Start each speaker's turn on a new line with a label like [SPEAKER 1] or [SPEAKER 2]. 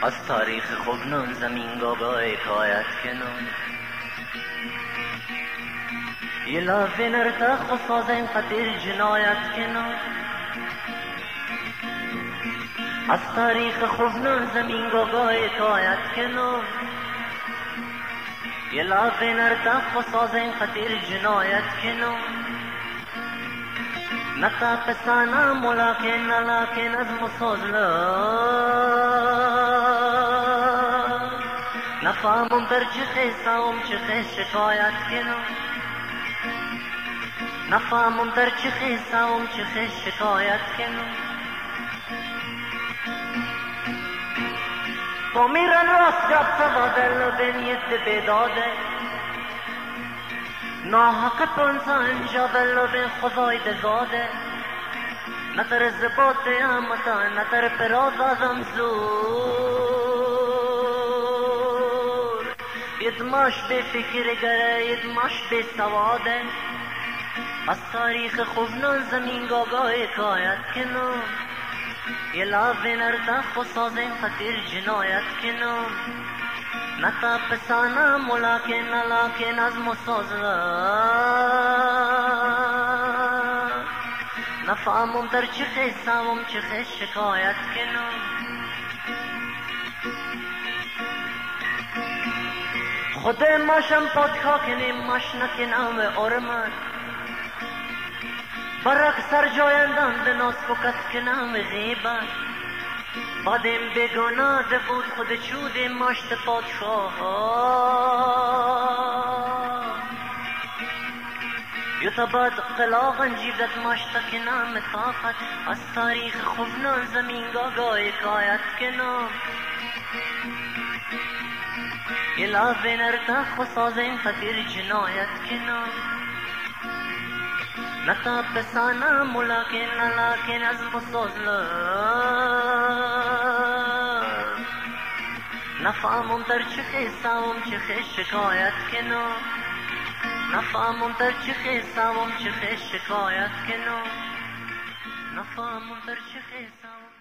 [SPEAKER 1] از تاریخ خوبنون زمین گاگاه حکایت کنون یه لافه نرتخ و سازیم خطیر جنایت کنون از تاریخ خوبنون زمین گاگاه حکایت کنون یه لافه نرتخ و سازیم خطیر جنایت کنون نتا پسانا ملاکن نلاکن از مسازلا نفهمم در چه خیساوم چه خیس شکایت کنم نفهمم در چه خیساوم چه خیس شکایت کنم با میرن راست جب سوادل به نیت بداده ناحق پرنسان جابل به خدای دزاده نتر زبات امتا نتر پراز آزم زور یدماش به فکر گره یدماش به سواده از تاریخ خوبنون زمین گاگاه حکایت کنم یه لاوه نردخ و سازیم خطیر جنایت کنم نتا پسانا ملاکن نلاکن از مسازلا نفهمم در چه خیساوم چه خیس شکایت کنم خود ماشم پادکا کنیم ماش نکنم و ارمن برک سر جایندم به ناس فکت کنم و غیبت بادم بگناده بود خود چود ماشت پادشاه یوتباد قلاغن جیبدت ماشت کنم طاقت از تاریخ خوبنان زمین گاگاه حکایت کنم یه لاوه نرتخ و سازیم خطیر جنایت کنم نتا پسانا ملاکن نلاکن از مسازلا نفهمم در چه خیساوم چه خیس شکایت کنم نفهمم در چه خیساوم چه خیس شکایت کنم نفهمم در چه خیساوم